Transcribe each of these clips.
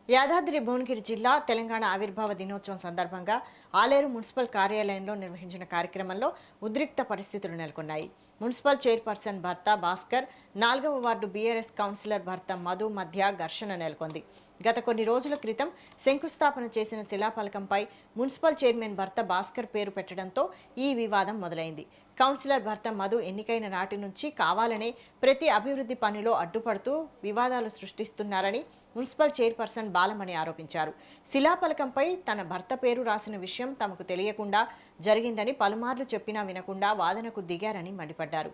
యాదాద్రి భువనగిరి జిల్లా తెలంగాణ ఆవిర్భావ దినోత్సవం సందర్భంగా ఆలేరు మున్సిపల్ కార్యాలయంలో నిర్వహించిన కార్యక్రమంలో ఉద్రిక్త పరిస్థితులు నెలకొన్నాయి. మున్సిపల్ చైర్పర్సన్ భర్త భాస్కర్, 4వ వార్డు బీఆర్ఎస్ కౌన్సిలర్ భర్త మధు మధ్య ఘర్షణ నెలకొంది. గత కొన్ని రోజుల క్రితం శంకుస్థాపన చేసిన శిలాఫలకంపై మున్సిపల్ చైర్మన్ భర్త భాస్కర్ పేరు పెట్టడంతో ఈ వివాదం మొదలైంది. కౌన్సిలర్ భర్త మధు ఎన్నికైన నాటి నుంచి కావాలనే ప్రతి అభివృద్ధి పనిలో అడ్డుపడుతూ వివాదాలు సృష్టిస్తున్నారని మున్సిపల్ చైర్పర్సన్ బాలమణి ఆరోపించారు. శిలాఫలకంపై తన భర్త పేరు రాసిన విషయం తమకు తెలియకుండా జరిగిందని పలుమార్లు చెప్పినా వినకుండా వాదనకు దిగారని మండిపడ్డారు.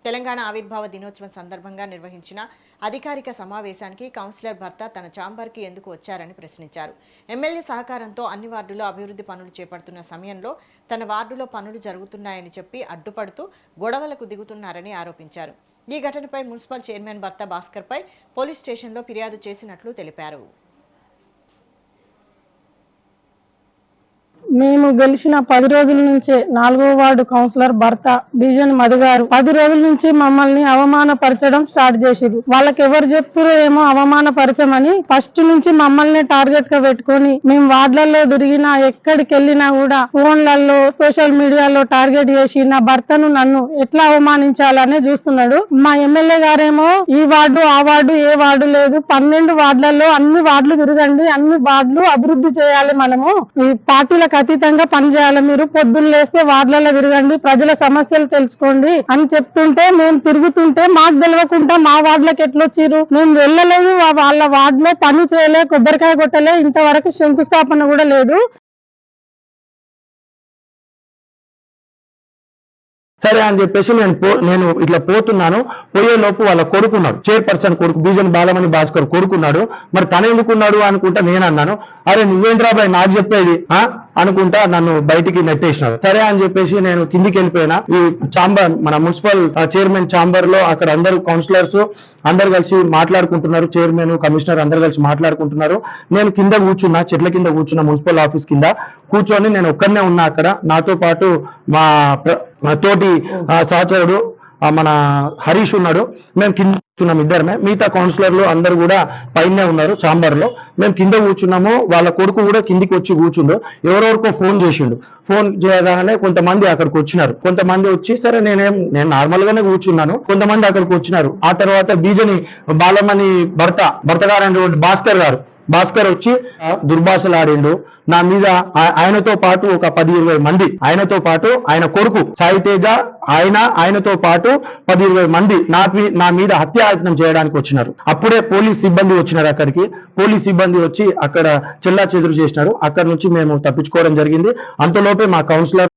తెలంగాణ ఆవిర్భావ దినోత్సవం సందర్భంగా నిర్వహించిన అధికారిక సమావేశానికి కౌన్సిలర్ భర్త తన ఛాంబర్కి ఎందుకు వచ్చారని ప్రశ్నించారు. ఎమ్మెల్యే సహకారంతో అన్ని వార్డుల్లో అభివృద్ధి పనులు చేపడుతున్న సమయంలో తన వార్డులో పనులు జరుగుతున్నాయని చెప్పి అడ్డుపడుతూ గొడవలకు దిగుతున్నారని ఆరోపించారు. ఈ ఘటనపై మున్సిపల్ చైర్మన్ భర్త భాస్కర్పై పోలీస్ స్టేషన్లో ఫిర్యాదు చేసినట్లు తెలిపారు. మేము గెలిచిన 10 రోజుల నుంచే 4వ వార్డు కౌన్సిలర్ భర్త డివిజన్ మధు గారు 10 రోజుల నుంచి మమ్మల్ని అవమానపరచడం స్టార్ట్ చేసిరు. వాళ్ళకి ఎవరు చెప్తారో ఏమో అవమానపరచమని ఫస్ట్ నుంచి మమ్మల్ని టార్గెట్ గా పెట్టుకొని మేము వార్డులలో తిరిగినా ఎక్కడికి వెళ్ళినా కూడా ఫోన్లలో సోషల్ మీడియాలో టార్గెట్ చేసి నా భర్తను నన్ను ఎట్లా అవమానించాలనే చూస్తున్నాడు. మా ఎమ్మెల్యే గారేమో ఈ వార్డు ఆ వార్డు ఏ వార్డు లేదు, 12 వార్డులలో అన్ని వార్డులు తిరగండి, అన్ని వార్డులు అభివృద్ధి చేయాలి, మనము ఈ పార్టీలకు అతీతంగా పనిచేయాలి, మీరు పొద్దున్న లేస్తే వార్డులలో తిరగండి, ప్రజల సమస్యలు తెలుసుకోండి అని చెప్తుంటే మేము తిరుగుతుంటే మాకు తెలియకుండా మా వార్డులకు ఎట్లొచ్చిరు, మేము వెళ్ళలేదు, వాళ్ళ వార్డులో పని చేయలే, కొబ్బరికాయ కొట్టలే, ఇంతవరకు శంకుస్థాపన కూడా లేదు. సరే అని చెప్పేసి నేను ఇట్లా పోతున్నాను. పోయే లోపు వాళ్ళ కొడుకున్నాడు, చైర్పర్సన్ కొడుకు బీజన్ బాలమణి భాస్కర్ కొడుకున్నాడు. మరి తను ఎందుకున్నాడు అనుకుంటా నేను అన్నాను, అరే నువ్వేంట్రా బాయ్ నాకు చెప్పేది అనుకుంటా నన్ను బయటికి నెట్టేసినాడు. సరే అని చెప్పేసి నేను కిందికి వెళ్ళిపోయినా. ఈ ఛాంబర్ మన మున్సిపల్ చైర్మన్ ఛాంబర్ లో అక్కడ అందరూ కౌన్సిలర్స్ అందరు కలిసి మాట్లాడుకుంటున్నారు, చైర్మన్ కమిషనర్ అందరు కలిసి మాట్లాడుకుంటున్నారు. నేను కింద కూర్చున్నా, చెట్ల కింద కూర్చున్నా, మున్సిపల్ ఆఫీస్ కింద కూర్చొని నేను ఒక్కనే ఉన్నా. అక్కడ నాతో పాటు మా తోటి సహచరుడు మన హరీష్ ఉన్నాడు. మేము కింద కూర్చున్నాం ఇద్దరమే, మిగతా కౌన్సిలర్లు అందరు కూడా పైనే ఉన్నారు ఛాంబర్ లో. మేము కింద కూర్చున్నాము, వాళ్ళ కొడుకు కూడా కిందికి వచ్చి కూర్చుండు. ఎవరెవరికో ఫోన్ చేసిండు. ఫోన్ చేయగానే కొంతమంది అక్కడికి వచ్చినారు. కొంతమంది వచ్చి సరే నేను నార్మల్ గానే కూర్చున్నాను, కొంతమంది అక్కడికి వచ్చినారు. ఆ తర్వాత బీజని బాలమణి భర్త గారు భాస్కర్ వచ్చి దుర్భాషలు ఆడిండు నా మీద. ఆయనతో పాటు ఒక 10-20 మంది, ఆయనతో పాటు ఆయన కొడుకు సాయి తేజ, ఆయనతో పాటు 10-20 మంది నా మీద హత్యాయత్నం చేయడానికి వచ్చినారు. అప్పుడే పోలీస్ సిబ్బంది వచ్చినారు. అక్కడికి పోలీస్ సిబ్బంది వచ్చి అక్కడ చెల్లా చెదురు చేసినారు. అక్కడ నుంచి మేము తప్పించుకోవడం జరిగింది. అంతలోపే మా కౌన్సిలర్